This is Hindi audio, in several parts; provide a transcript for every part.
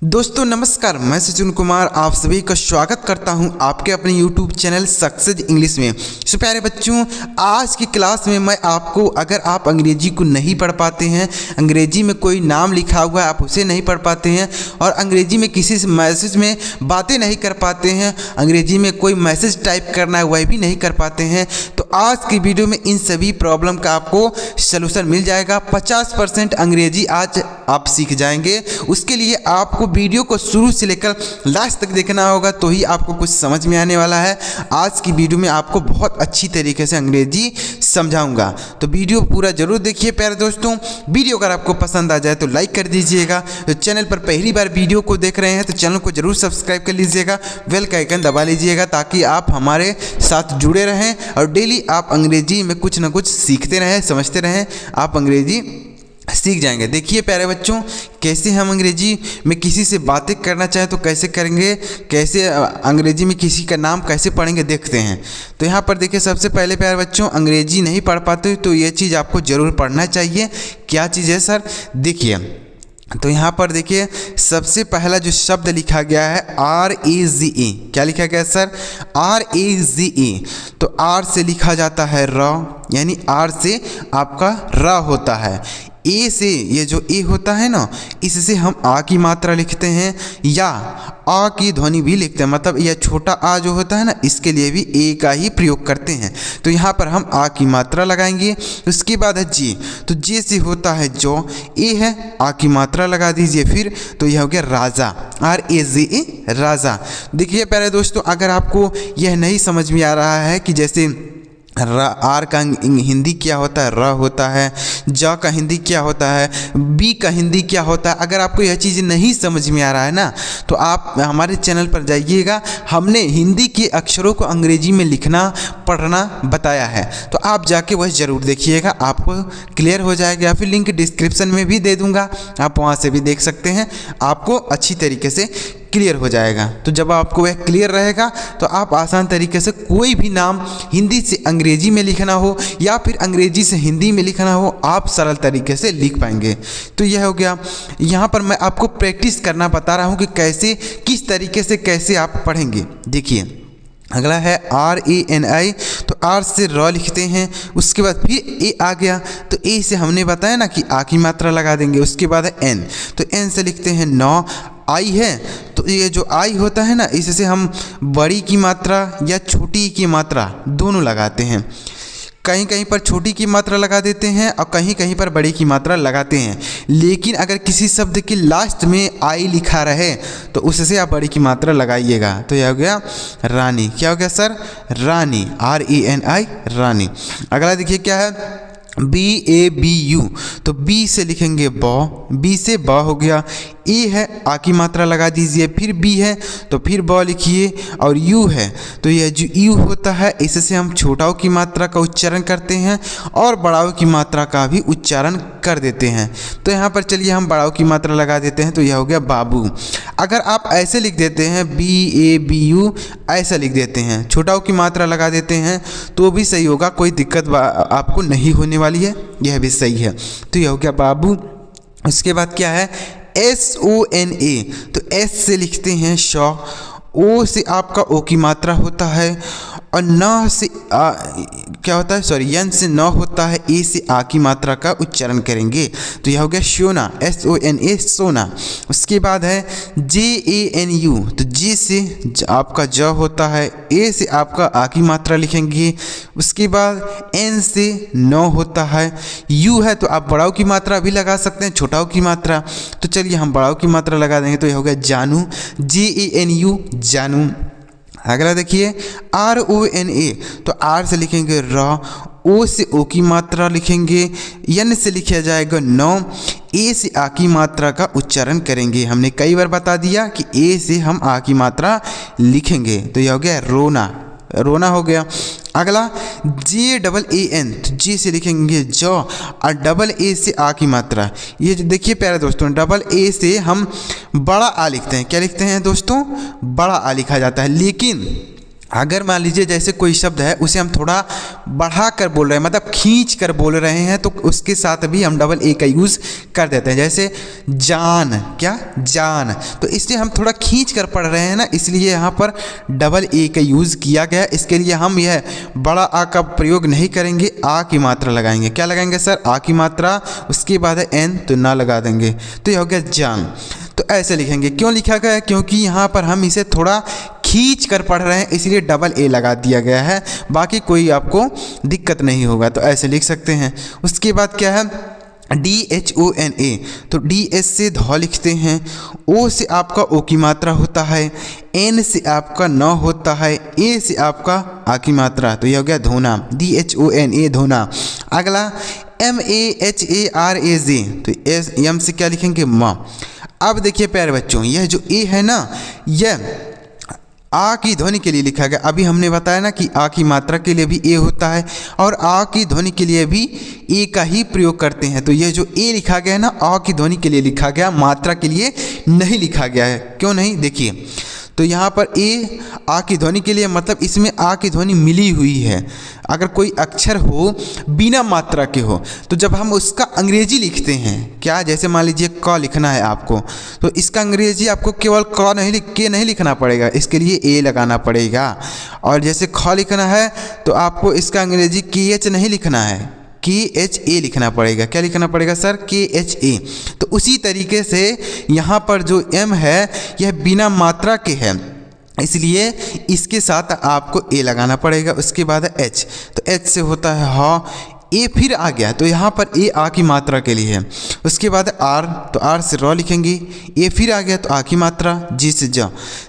दोस्तों नमस्कार, मैं सचिन कुमार आप सभी का स्वागत करता हूं आपके अपने YouTube चैनल सक्सेस इंग्लिश में। सो प्यारे बच्चों, आज की क्लास में मैं आपको, अगर आप अंग्रेजी को नहीं पढ़ पाते हैं, अंग्रेजी में कोई नाम लिखा हुआ है आप उसे नहीं पढ़ पाते हैं, और अंग्रेजी में किसी से मैसेज में बातें नहीं कर पाते हैं, अंग्रेजी में कोई मैसेज टाइप करना है वह भी नहीं कर पाते हैं, तो आज की वीडियो में इन सभी प्रॉब्लम का आपको सलूशन मिल जाएगा। 50% अंग्रेजी आज आप सीख जाएंगे। उसके लिए आपको वीडियो को शुरू से लेकर लास्ट तक देखना होगा, तो ही आपको कुछ समझ में आने वाला है। आज की वीडियो में आपको बहुत अच्छी तरीके से अंग्रेजी समझाऊंगा, तो वीडियो पूरा जरूर देखिए प्यारे दोस्तों। वीडियो अगर आपको पसंद आ जाए तो लाइक कर दीजिएगा। तो चैनल पर पहली बार वीडियो को देख रहे हैं तो चैनल को जरूर सब्सक्राइब कर लीजिएगा, बेल का आइकन दबा लीजिएगा, ताकि आप हमारे साथ जुड़े रहें और डेली आप अंग्रेजी में कुछ ना कुछ सीखते रहें, समझते रहें, आप अंग्रेजी सीख जाएंगे। देखिए प्यारे बच्चों, कैसे हम अंग्रेजी में किसी से बातें करना चाहें तो कैसे करेंगे, कैसे अंग्रेजी में किसी का नाम कैसे पढ़ेंगे, देखते हैं। तो यहाँ पर देखिए, सबसे पहले प्यारे बच्चों, अंग्रेजी नहीं पढ़ पाते तो ये चीज़ आपको ज़रूर पढ़ना चाहिए। क्या चीज़ है सर? देखिए, तो यहाँ पर देखिए सबसे पहला जो शब्द लिखा गया है RAZE। क्या लिखा गया है सर? RAZE। तो R से लिखा जाता है र, यानी R से आपका र होता है। ए से ये जो ए होता है ना, इससे हम आ की मात्रा लिखते हैं, या आ की ध्वनि भी लिखते हैं, मतलब यह छोटा आ जो होता है ना, इसके लिए भी ए का ही प्रयोग करते हैं। तो यहाँ पर हम आ की मात्रा लगाएंगे। उसके बाद है जे, तो जे से होता है जो, ए है, आ की मात्रा लगा दीजिए फिर, तो यह हो गया राजा, RAZE राजा। देखिए प्यारे दोस्तों, अगर आपको यह नहीं समझ में आ रहा है कि जैसे आर का हिंदी क्या होता है, र होता है, ज का हिंदी क्या होता है, बी का हिंदी क्या होता है, अगर आपको यह चीज़ नहीं समझ में आ रहा है ना, तो आप हमारे चैनल पर जाइएगा। हमने हिंदी के अक्षरों को अंग्रेजी में लिखना पढ़ना बताया है, तो आप जाके वह ज़रूर देखिएगा, आपको क्लियर हो जाएगा। या फिर लिंक डिस्क्रिप्शन में भी दे दूँगा, आप वहाँ से भी देख सकते हैं, आपको अच्छी तरीके से क्लियर हो जाएगा। तो जब आपको वह क्लियर रहेगा तो आप आसान तरीके से कोई भी नाम हिंदी से अंग्रेजी में लिखना हो या फिर अंग्रेजी से हिंदी में लिखना हो, आप सरल तरीके से लिख पाएंगे। तो यह हो गया। यहाँ पर मैं आपको प्रैक्टिस करना बता रहा हूँ कि कैसे, किस तरीके से कैसे आप पढ़ेंगे। देखिए, अगला है RANI। तो R से र लिखते हैं, उसके बाद फिर ए आ गया, तो ए से हमने बताया ना कि आ की मात्रा लगा देंगे। उसके बाद है N, तो N से लिखते हैं नौ। आई है, तो ये जो आई होता है ना, इससे हम बड़ी की मात्रा या छोटी की मात्रा दोनों लगाते हैं। कहीं कहीं पर छोटी की मात्रा लगा देते हैं और कहीं कहीं पर बड़ी की मात्रा लगाते हैं, लेकिन अगर किसी शब्द के लास्ट में आई लिखा रहे तो उससे आप बड़ी की मात्रा लगाइएगा। तो यह हो गया रानी। क्या हो गया सर? रानी, RANI रानी। अगला देखिए क्या है, BABU। तो बी से लिखेंगे ब, बी से ब हो गया। ए है, आ की मात्रा लगा दीजिए, फिर बी है तो फिर ब लिखिए, और यू है, तो यह जो यू होता है इससे हम छोटाओं की मात्रा का उच्चारण करते हैं और बड़ाओं की मात्रा का भी उच्चारण कर देते हैं। तो यहाँ पर चलिए हम बड़ाओं की मात्रा लगा देते हैं, तो यह हो गया बाबू। अगर आप ऐसे लिख देते हैं BABU, ऐसा लिख देते हैं, छोटाओं की मात्रा लगा देते हैं, तो भी सही होगा, कोई दिक्कत आपको नहीं होने वाली है, यह भी सही है। तो यह हो गया बाबू। उसके बाद क्या है, SONA। तो S से लिखते हैं श, ओ से आपका ओ की मात्रा होता है, और न से क्या होता है, सॉरी, यन से न होता है, ए से आ की मात्रा का उच्चारण करेंगे। तो यह हो गया शोना, SONA सोना। उसके बाद है JANU। तो जे से आपका ज होता है, ए से आपका आ की मात्रा लिखेंगे। उसके बाद एन से न होता है, यू है तो आप बड़ाओं की मात्रा भी लगा सकते हैं, छोटाओं की मात्रा। तो चलिए हम बड़ाओं की मात्रा लगा देंगे, तो यह हो गया जानू, JANU जानू। अगला देखिए RONA। तो R से लिखेंगे र, ओ से ओ की मात्रा लिखेंगे, एन से लिखा जाएगा नौ, ए से आ की मात्रा का उच्चारण करेंगे। हमने कई बार बता दिया कि ए से हम आ की मात्रा लिखेंगे। तो यह हो गया रोना, रोना हो गया। अगला JAAN। तो जे से लिखेंगे ज, और डबल ए से आ की मात्रा। ये देखिए प्यारे दोस्तों, डबल ए से हम बड़ा आ लिखते हैं। क्या लिखते हैं दोस्तों? बड़ा आ लिखा जाता है। लेकिन अगर मान लीजिए जैसे कोई शब्द है उसे हम थोड़ा बढ़ा कर बोल रहे हैं, मतलब खींच कर बोल रहे हैं, तो उसके साथ भी हम डबल ए का यूज़ कर देते हैं। जैसे जान, क्या जान, तो इसलिए हम थोड़ा खींच कर पढ़ रहे हैं ना, इसलिए यहाँ पर डबल ए का यूज़ किया गया। इसके लिए हम यह बड़ा आ का प्रयोग नहीं करेंगे, आ की मात्रा लगाएंगे। क्या लगाएंगे सर? आ की मात्रा, उसके बाद है एन, तो ना लगा देंगे, तो यह हो गया जान। तो ऐसे लिखेंगे। क्यों लिखा गया है? क्योंकि यहाँ पर हम इसे थोड़ा खींच कर पढ़ रहे हैं, इसलिए डबल ए लगा दिया गया है, बाकी कोई आपको दिक्कत नहीं होगा। तो ऐसे लिख सकते हैं। उसके बाद क्या है? DHONA, तो DS से ध लिखते हैं, O से आपका ओ की मात्रा होता है, N से आपका न होता है, A से आपका आ की मात्रा, तो यह हो गया धोना, DHONA धोना। अगला MAHARAJ, तो M से क्या लिखेंगे? माँ। अब देखिए प्यारे बच्चों, यह जो ए है ना, यह आ की ध्वनि के लिए लिखा गया। अभी हमने बताया ना कि आ की मात्रा के लिए भी ए होता है और आ की ध्वनि के लिए भी ए का ही प्रयोग करते हैं। तो यह जो ए लिखा गया है ना, आ की ध्वनि के लिए लिखा गया, मात्रा के लिए नहीं लिखा गया है। क्यों नहीं? देखिए, तो यहाँ पर ए आ की ध्वनि के लिए, मतलब इसमें आ की ध्वनि मिली हुई है। अगर कोई अक्षर हो बिना मात्रा के हो, तो जब हम उसका अंग्रेजी लिखते हैं, क्या, जैसे मान लीजिए क लिखना है आपको, तो इसका अंग्रेजी आपको केवल क नहीं लिखना पड़ेगा, इसके लिए ए लगाना पड़ेगा। और जैसे ख लिखना है तो आपको इसका अंग्रेजी KH नहीं लिखना है, KHA लिखना पड़ेगा। क्या लिखना पड़ेगा सर? KHA। तो उसी तरीके से यहाँ पर जो M है यह बिना मात्रा के है, इसलिए इसके साथ आपको ए लगाना पड़ेगा। उसके बाद H, तो H से होता है ह, ए फिर आ गया, तो यहाँ पर ए आ की मात्रा के लिए है। उसके बाद आर, तो आर से र लिखेंगे, ए फिर आ गया तो आ की मात्रा, जी से ज।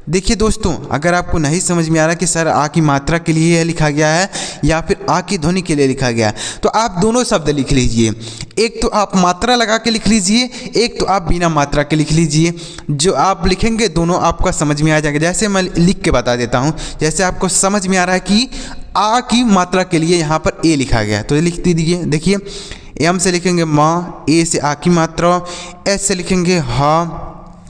देखिए दोस्तों, अगर आपको नहीं समझ में आ रहा कि सर आ की मात्रा के लिए लिखा गया है या फिर आ की ध्वनि के लिए लिखा गया है, तो आप दोनों शब्द लिख लीजिए। एक तो आप मात्रा लगा के लिख लीजिए, एक तो आप बिना मात्रा के लिख लीजिए। जो आप लिखेंगे दोनों आपका समझ में आ जाएगा। जैसे मैं लिख के बता देता हूँ, जैसे आपको समझ में आ रहा है कि आ की मात्रा के लिए यहाँ पर ए लिखा गया, तो लिख दीजिए। देखिए, एम से लिखेंगे माँ, ए से आ की मात्रा, एस से लिखेंगे हा,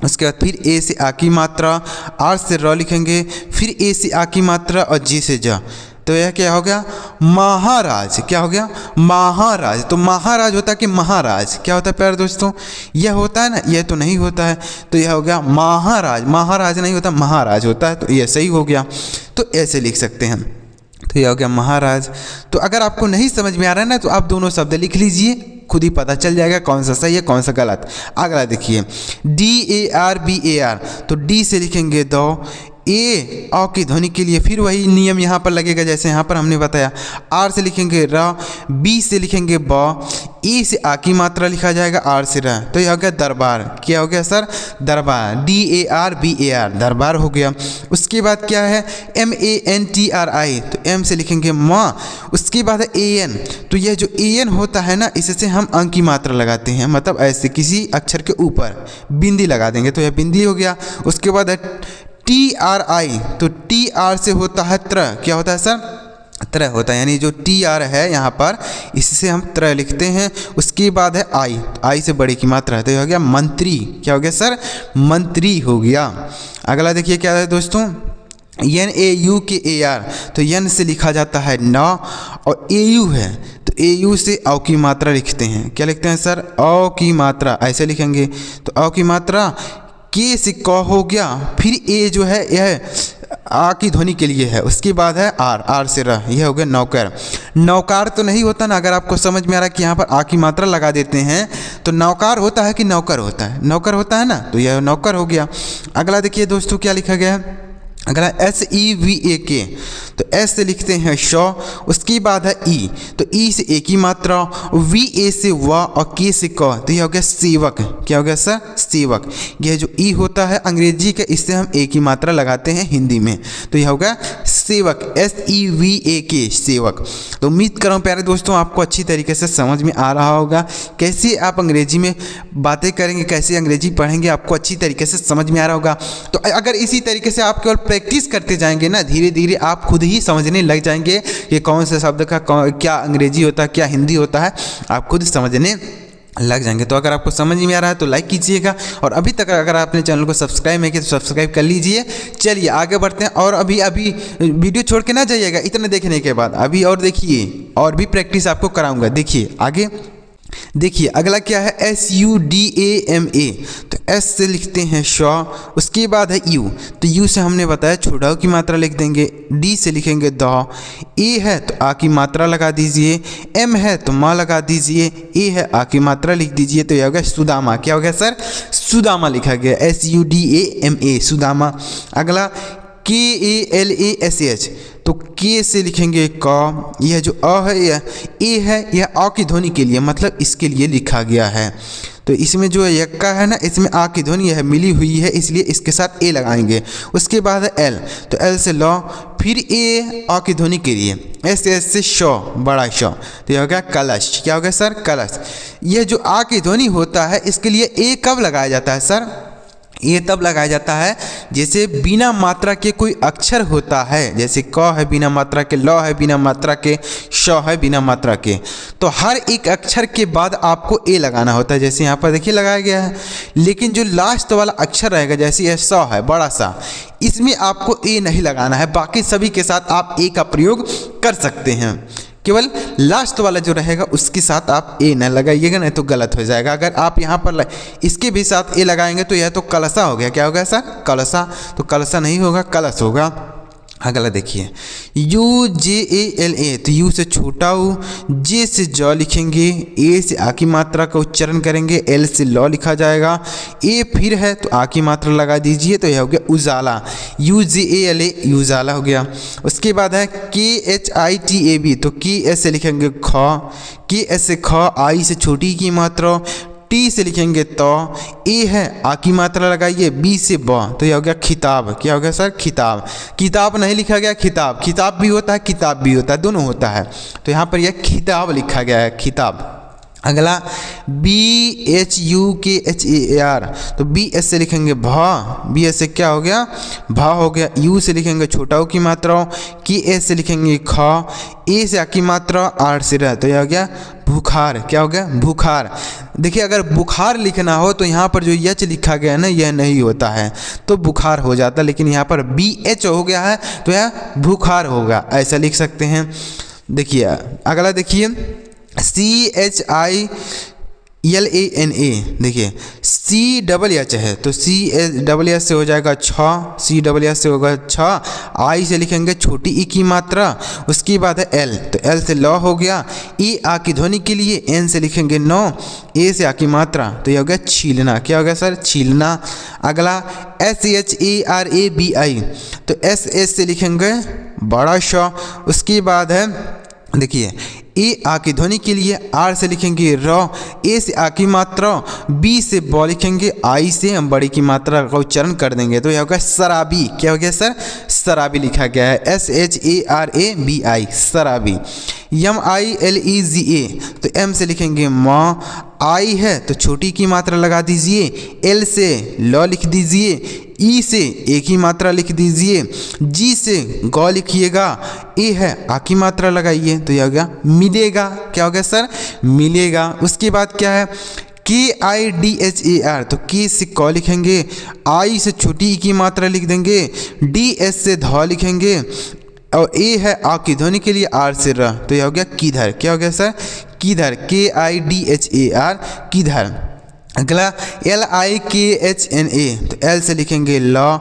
उसके बाद फिर ए से आ की मात्रा, आर से र लिखेंगे, फिर ए से आ की मात्रा और जी से जा। तो यह क्या हो गया? महाराज। क्या हो गया? महाराज। तो महाराज होता है कि महाराज? क्या होता है प्यारे दोस्तों? यह होता है ना, यह तो नहीं होता है, तो यह हो गया महाराज। महाराज नहीं होता, महाराज होता है, तो यह सही हो गया। तो ऐसे लिख सकते हैं, तो यह हो गया महाराज। तो अगर आपको नहीं समझ में आ रहा है ना, तो आप दोनों शब्द लिख लीजिए, खुद ही पता चल जाएगा कौन सा सही है कौन सा गलत। अगला देखिए, DARBAR, तो डी से लिखेंगे दो, ए आ की ध्वनि के लिए फिर वही नियम यहाँ पर लगेगा जैसे यहाँ पर हमने बताया। आर से लिखेंगे र, बी से लिखेंगे ब, ई से आ की मात्रा लिखा जाएगा, आर से र, तो यह हो गया दरबार। क्या हो गया सर? दरबार। DARBAR, दरबार हो गया। उसके बाद क्या है? MANTRI, तो एम से लिखेंगे माँ। उसके बाद है AN, तो यह जो AN होता है ना, इससे हम अंक की मात्रा लगाते हैं, मतलब ऐसे किसी अक्षर के ऊपर बिंदी लगा देंगे, तो यह बिंदी हो गया। उसके बाद है TRI, तो TR से होता है त्र। क्या होता है सर? त्र होता है, यानी जो TR है यहाँ पर इससे हम त्र लिखते हैं। उसके बाद है आई, आई से बड़े की मात्रा है, तो यह हो गया मंत्री। क्या हो गया सर? मंत्री हो गया। अगला देखिए क्या है दोस्तों, NAUKAR, तो यन से लिखा जाता है न, और AU है तो AU से औ की मात्रा लिखते हैं। क्या लिखते हैं सर? औ की मात्रा, ऐसे लिखेंगे, तो औ की मात्रा। के से क हो गया, फिर ए जो है यह आ की ध्वनि के लिए है। उसके बाद है आर, आर से र, यह हो गया नौकर। नौकार तो नहीं होता ना, अगर आपको समझ में आ रहा है कि यहाँ पर आ की मात्रा लगा देते हैं, तो नौकार होता है कि नौकर होता है? नौकर होता है ना, तो यह नौकर हो गया। अगला देखिए दोस्तों क्या लिखा गया है, अगला SEVAK, तो S से लिखते हैं श, उसके बाद है ई, तो ई से ए की मात्रा, VA से व और के से क, तो यह हो गया सेवक। क्या हो गया सर? सेवक। यह जो ई होता है अंग्रेजी का, इससे हम ए की मात्रा लगाते हैं हिंदी में, तो यह होगा सेवक, SEVAK, सेवक। तो उम्मीद कर रहा हूँ प्यारे दोस्तों आपको अच्छी तरीके से समझ में आ रहा होगा। कैसे आप अंग्रेजी में बातें करेंगे, कैसे अंग्रेजी पढ़ेंगे, आपको अच्छी तरीके से समझ में आ रहा होगा। तो अगर इसी तरीके से आप केवल प्रैक्टिस करते जाएंगे ना, धीरे धीरे आप खुद ही समझने लग जाएंगे कि कौन से शब्द का क्या अंग्रेजी होता है, क्या हिंदी होता है, आप खुद समझने लग जाएंगे। तो अगर आपको समझ में आ रहा है तो लाइक कीजिएगा, और अभी तक अगर आपने चैनल को सब्सक्राइब नहीं किया तो सब्सक्राइब कर लीजिए। चलिए आगे बढ़ते हैं, और अभी वीडियो छोड़ के ना जाइएगा इतने देखने के बाद, अभी और देखिए, और भी प्रैक्टिस आपको कराऊंगा। देखिए आगे, देखिए अगला क्या है, SUDAMA। तो S से लिखते हैं शॉ, उसके बाद है U, तो U से हमने बताया छोटा की मात्रा लिख देंगे। D से लिखेंगे द। A है तो आ की मात्रा लगा दीजिए। M है तो माँ लगा दीजिए। A है आ की मात्रा लिख दीजिए। तो यह हो गया सुदामा। क्या हो गया सर? सुदामा लिखा गया, SUDAMA सुदामा। अगला KALASH, तो के से लिखेंगे क। यह जो अ है यह ए है, यह अ की ध्वनि के लिए, मतलब इसके लिए लिखा गया है। तो इसमें जो यक्का है ना, इसमें आ की ध्वनि यह मिली हुई है, इसलिए इसके साथ ए लगाएंगे। उसके बाद है एल, तो एल से लॉ, फिर ए अ की ध्वनि के लिए, एस से शौ, बड़ा शौ। तो यह हो गया कलश। क्या हो गया सर? कलश। यह जो आ की ध्वनि होता है इसके लिए ए कब लगाया जाता है सर? ये तब लगाया जाता है जैसे बिना मात्रा के कोई अक्षर होता है, जैसे क है बिना मात्रा के, ल है बिना मात्रा के, श है बिना मात्रा के। तो हर एक अक्षर के बाद आपको ए लगाना होता है, जैसे यहाँ पर देखिए लगाया गया है। लेकिन जो लास्ट वाला अक्षर रहेगा, जैसे यह स है बड़ा सा, इसमें आपको ए नहीं लगाना है। बाकी सभी के साथ आप ए का प्रयोग कर सकते हैं, केवल लास्ट वाला जो रहेगा उसके साथ आप ए न लगाइएगा, नहीं तो गलत हो जाएगा। अगर आप यहाँ पर इसके भी साथ ए लगाएंगे तो यह तो कलसा हो गया। क्या हो गया सर? कलसा। तो कलसा नहीं होगा, कलश होगा। अगला देखिए, UJALA, तो यू से छोटा ऊ, जे से ज लिखेंगे, ए से आ की मात्रा का उच्चारण करेंगे, एल से लॉ लिखा जाएगा, ए फिर है तो आ की मात्रा लगा दीजिए। तो यह हो गया उजाला, UJALA उजाला हो गया। उसके बाद है KHITAB, तो के एस से लिखेंगे ख, के एस से ख, आई से छोटी की मात्रा, टी से लिखेंगे तो, ए है आ की मात्रा लगाइए, बी से ब, तो यह हो गया खिताब। क्या हो गया सर? खिताब। किताब नहीं लिखा गया, खिताब। खिताब भी होता है, किताब भी होता है, दोनों होता है। तो यहाँ पर यह खिताब लिखा गया है, खिताब। अगला BHUKHAR, तो BS से लिखेंगे भ, BS से क्या हो गया? भ हो गया। U से लिखेंगे छोटा की मात्रा, KS से लिखेंगे ख, ए से आ की मात्रा, आर से रह, तो यह हो गया बुखार। क्या हो गया? बुखार। देखिए अगर बुखार लिखना हो तो यहाँ पर जो यच लिखा गया है ना, यह नहीं होता है, तो बुखार हो जाता, लेकिन यहाँ पर BH हो गया है तो यह बुखार होगा, ऐसा लिख सकते हैं। देखिए अगला देखिए, CHILANA, देखिए CHH है तो CHS से हो जाएगा छ, CHS से होगा छ, आई से लिखेंगे छोटी ई की मात्रा, उसके बाद है एल, तो एल से लॉ हो गया, ई आ की ध्वनि के लिए, एन से लिखेंगे नौ, ए से आ की मात्रा, तो यह हो गया छीलना। क्या हो गया सर? छीलना। अगला SHARABI, तो SS से लिखेंगे बड़ा श, उसके बाद है देखिए ए आ की ध्वनि के लिए, आर से लिखेंगे र, ए से आ की मात्रा, बी से ब लिखेंगे, आई से हम बड़ी की मात्रा का उच्चारण कर देंगे, तो यह होगा शराबी। क्या हो गया सर? शराबी लिखा गया है, SHARABI शराबी। MILEGA, तो एम से लिखेंगे माँ, आई है तो छोटी की मात्रा लगा दीजिए, एल से लॉ लिख दीजिए, ई से ए की मात्रा लिख दीजिए, जी से गौ लिखिएगा, ए है आ की मात्रा लगाइए, तो यह हो गया मिलेगा। क्या हो गया सर? मिलेगा। उसके बाद क्या है? KIDHAR, तो के से क लिखेंगे, आई से छोटी ई की मात्रा लिख देंगे, DS से ध लिखेंगे, और ए है आ की ध्वनि के लिए, आर से र, तो यह हो गया किधर। क्या हो गया सर? किधर। KIDHAR किधर। अगला LIKHNA, तो एल से लिखेंगे लॉ,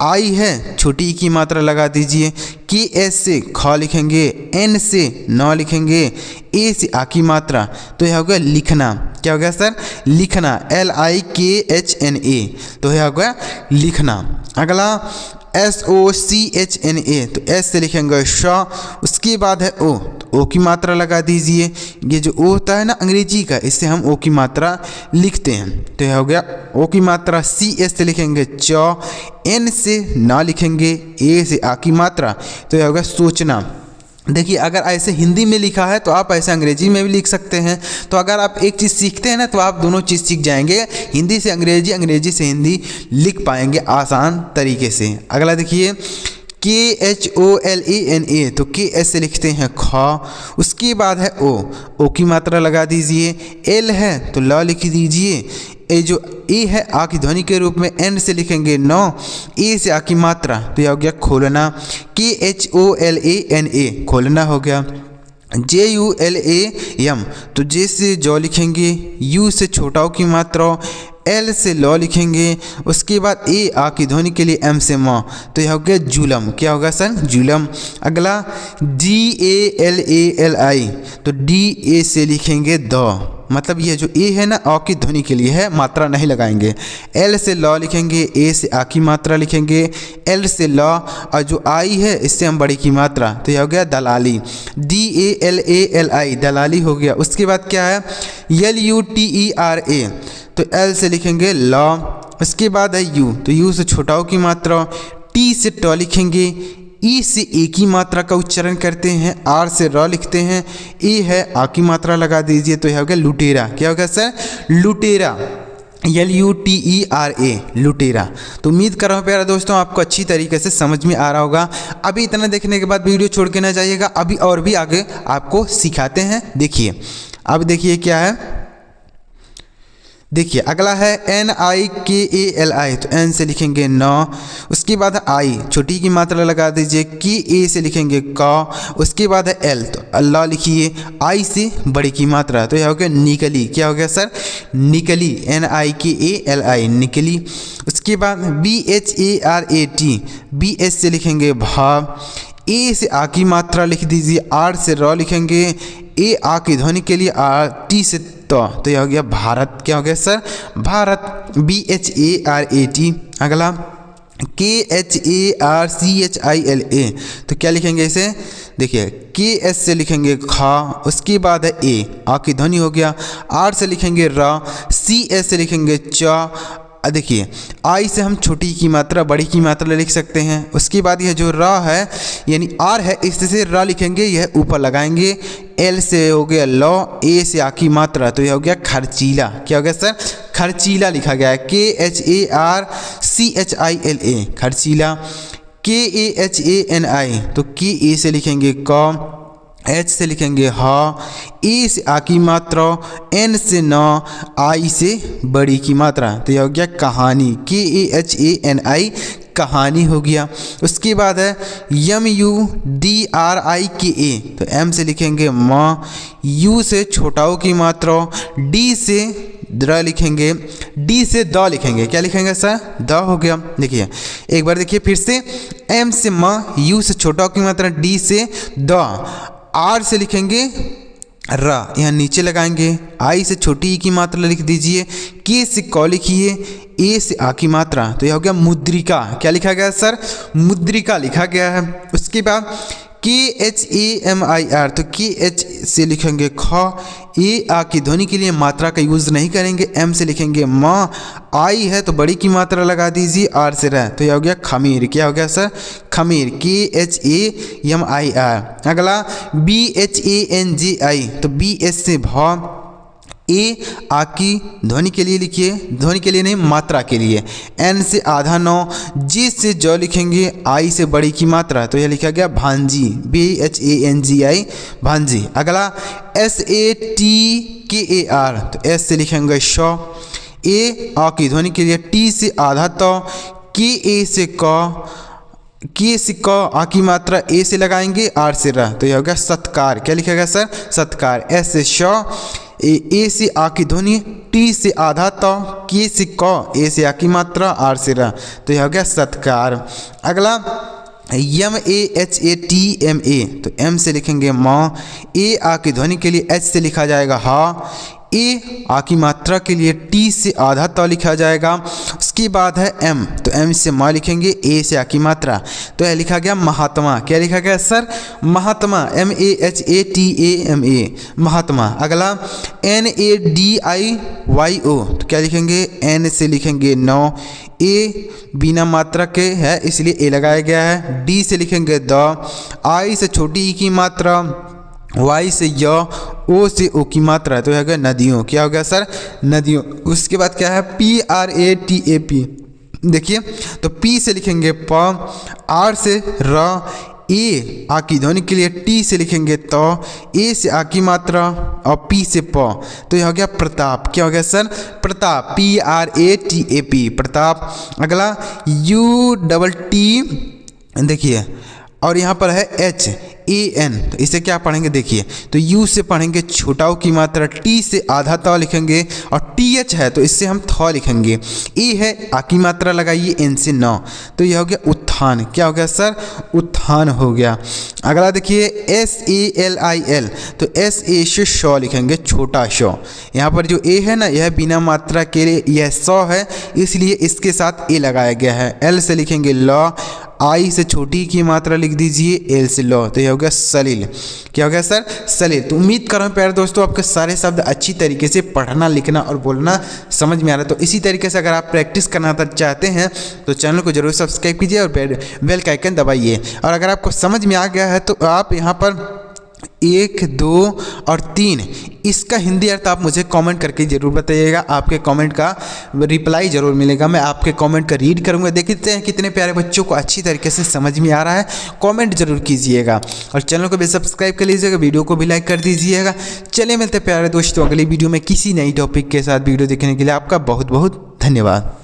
आई है छोटी की मात्रा लगा दीजिए, KS से ख लिखेंगे, एन से न लिखेंगे, ए से आ की मात्रा, तो यह हो गया लिखना। क्या हो गया सर? लिखना। LIKHNA, तो यह हो गया लिखना। अगला SOCHNA, तो एस से लिखेंगे श, उसके बाद है ओ, तो ओ की मात्रा लगा दीजिए। ये जो ओ होता है ना अंग्रेजी का, इससे हम ओ की मात्रा लिखते हैं, तो यह हो गया ओ की मात्रा। CS से लिखेंगे च, एन से ना लिखेंगे, ए से आ की मात्रा, तो यह हो गया सोचना। देखिए अगर ऐसे हिंदी में लिखा है तो आप ऐसे अंग्रेजी में भी लिख सकते हैं। तो अगर आप एक चीज़ सीखते हैं ना तो आप दोनों चीज़ सीख जाएंगे, हिंदी से अंग्रेजी, अंग्रेजी से हिंदी लिख पाएंगे आसान तरीके से। अगला देखिए KHOLANA, तो KS से लिखते हैं खा। उसके बाद है ओ की मात्रा लगा दीजिए। L है तो ल लिख दीजिए। ए जो ए है आ की ध्वनि के रूप में, N से लिखेंगे नौ, ए से आ की मात्रा, तो यह हो गया खोलना। KHOLANA खोलना हो गया। JULAM, तो जे से जौ लिखेंगे, यू से छोटा की मात्रा, एल से लॉ लिखेंगे। उसके बाद ए आ की ध्वनि के लिए एम से माँ, तो यह हो गया जुलम। क्या होगा सर? जुलम। अगला DALALI, तो डी ए से लिखेंगे द, मतलब यह जो ए है ना अ की ध्वनि के लिए है, मात्रा नहीं लगाएंगे। एल से लॉ लिखेंगे, ए से आ की मात्रा लिखेंगे, एल से लॉ, और जो आई है इससे हम बड़ी की मात्रा, तो यह हो गया दलाली। DALALI दलाली हो गया। उसके बाद क्या है? LUTERA, तो एल से लिखेंगे लॉ। उसके बाद है यू, तो यू से छोटाओं की मात्रा, टी से ट लिखेंगे, ई से ए की मात्रा का उच्चारण करते हैं, आर से र लिखते हैं, ए है आ की मात्रा लगा दीजिए, तो यह हो गया लुटेरा। क्या होगा सर? लुटेरा। LUTERA लुटेरा। तो उम्मीद कर रहा हूँ प्यारे दोस्तों आपको अच्छी तरीके से समझ में आ रहा होगा। अभी इतना देखने के बाद वीडियो छोड़ के ना जाइएगा, अभी और भी आगे आपको सिखाते हैं। देखिए अब देखिए क्या है, देखिए अगला है NIKALI, तो एन से लिखेंगे नौ। उसके बाद है आई, छोटी की मात्रा लगा दीजिए, की ए से लिखेंगे का। उसके बाद है एल, तो अल्लाह लिखिए, आई से बड़ी की मात्रा, तो यह हो गया निकली। क्या हो गया सर? निकली। NIKALI निकली। उसके बाद BHARAT, BH से लिखेंगे भाव, ए से आ की मात्रा लिख दीजिए, आर से र लिखेंगे, ए आ की ध्वनि के लिए आर, टी से तो यह हो गया भारत। क्या हो गया सर? भारत। BHARAT। अगला KHARCHILA, तो क्या लिखेंगे इसे? देखिए KS से लिखेंगे खा। उसके बाद है ए आ की ध्वनि हो गया, आर से लिखेंगे रा, CS से लिखेंगे चा। देखिए आई से हम छोटी की मात्रा बड़ी की मात्रा लिख सकते हैं। उसके बाद यह जो रा है यानी आर है, इससे रा लिखेंगे, यह ऊपर लगाएंगे। एल से हो गया लॉ, ए से आ की मात्रा, तो यह हो गया खर्चीला। क्या हो गया सर? खर्चीला लिखा गया है। KHARCHILA खर्चीला। KAHANI, तो के ए से लिखेंगे क, एच से लिखेंगे हा, ए से आ की मात्रा, एन से न, आई से बड़ी की मात्रा, तो यह हो गया कहानी। KAHANI कहानी हो गया। उसके बाद है MUDRIKA, तो एम से लिखेंगे माँ, यू से छोटाओं की मात्रा, डी से द्र लिखेंगे, डी से द लिखेंगे। क्या लिखेंगे सर? द हो गया। देखिए एक बार देखिए फिर से, एम से माँ, यू से छोटाओं की मात्रा, डी से द, आर से लिखेंगे र, यहाँ नीचे लगाएंगे, आई से छोटी की मात्रा लिख दीजिए, के से क लिखिए, ए से आ की मात्रा, तो यह हो गया मुद्रिका। क्या लिखा गया सर? मुद्रिका लिखा गया है। उसके बाद KHAMIR, तो KH से लिखेंगे ख, ए आ की ध्वनि के लिए मात्रा का यूज़ नहीं करेंगे, एम से लिखेंगे माँ, आई है तो बड़ी की मात्रा लगा दीजिए, आर से रह, तो यह हो गया खमीर। क्या हो गया सर? खमीर। KHAMIR। अगला BHANGI, तो BS से भाव, ए आ की ध्वनि के लिए लिखिए, ध्वनि के लिए नहीं मात्रा के लिए, एन से आधा नौ, जी से जौ लिखेंगे, आई से बड़ी की मात्रा, तो यह लिखा गया भांजी। BHANGI भांजी। अगला SATKAR, तो एस से लिखेंगे शौ, ए आ की ध्वनि के लिए, टी से आधा तो, के ए से क, के से क आ की मात्रा, ए से लगाएंगे, आर से र, तो यह हो गया सत्कार। क्या लिखा गया सर? सत्कार। एस से शौ, ए से आ की ध्वनि, टी से आधा तो, के से क, ए से आ की मात्रा, आर से र, तो यह हो गया सत्कार। अगला MAHATMA, तो एम से लिखेंगे माँ, ए आ की ध्वनि के लिए एच से लिखा जाएगा हा, ए आ की मात्रा के लिए टी से आधा तो लिखा जाएगा। उसके बाद है एम, तो एम से माँ लिखेंगे, ए से आ की मात्रा, तो यह लिखा गया महात्मा। क्या लिखा गया सर? महात्मा। MAHATMA महात्मा। अगला NADIYO, तो क्या लिखेंगे? एन से लिखेंगे नौ, ए बिना मात्रा के है इसलिए ए लगाया गया है, डी से लिखेंगे द, आई से छोटी ई की मात्रा, वाई से य, ओ से ओ की मात्रा है, तो यह हो गया नदियों। क्या हो गया सर? नदियों। उसके बाद क्या है? PRATAP, देखिए, तो पी से लिखेंगे प, आर से र, ए आ की ध्वनि के लिए टी से लिखेंगे तो, ए से आ की मात्रा और पी से प। तो यह हो गया प्रताप। क्या हो गया सर? प्रताप, PRATAP, प्रताप। अगला U डबल टी, देखिए, और यहाँ पर है HAN, तो इसे क्या पढ़ेंगे? देखिए, तो U से पढ़ेंगे छोटा ऊ की मात्रा, T से आधा त लिखेंगे और TH है तो इससे हम थ लिखेंगे। A है आ की मात्रा लगाइए, N से न, तो यह हो गया उत्थान। क्या हो गया सर? उत्थान हो गया। अगला देखिए SALIL, तो SA से श लिखेंगे, छोटा श। यहाँ पर जो A है ना, यह बिना मात्रा के लिए यह स है, इसलिए इसके साथ A लगाया गया है। L से लिखेंगे ल, आई से छोटी की मात्रा लिख दीजिए, एल से लो, तो यह हो गया सलील। क्या हो गया सर? सलील। तो उम्मीद कर रहा हूँ प्यारे दोस्तों आपके सारे शब्द अच्छी तरीके से पढ़ना, लिखना और बोलना समझ में आ रहा है। तो इसी तरीके से अगर आप प्रैक्टिस करना चाहते हैं तो चैनल को जरूर सब्सक्राइब कीजिए और बेल का आइकन दबाइए। और अगर आपको समझ में आ गया है तो आप यहाँ पर 1, 2 और 3 इसका हिंदी अर्थ आप मुझे कमेंट करके ज़रूर बताइएगा। आपके कमेंट का रिप्लाई ज़रूर मिलेगा, मैं आपके कमेंट का रीड करूंगा। देखते हैं कितने प्यारे बच्चों को अच्छी तरीके से समझ में आ रहा है। कमेंट जरूर कीजिएगा और चैनल को भी सब्सक्राइब कर लीजिएगा, वीडियो को भी लाइक कर दीजिएगा। चलिए मिलते हैं प्यारे दोस्तों अगली वीडियो में किसी नई टॉपिक के साथ। वीडियो देखने के लिए आपका बहुत बहुत धन्यवाद।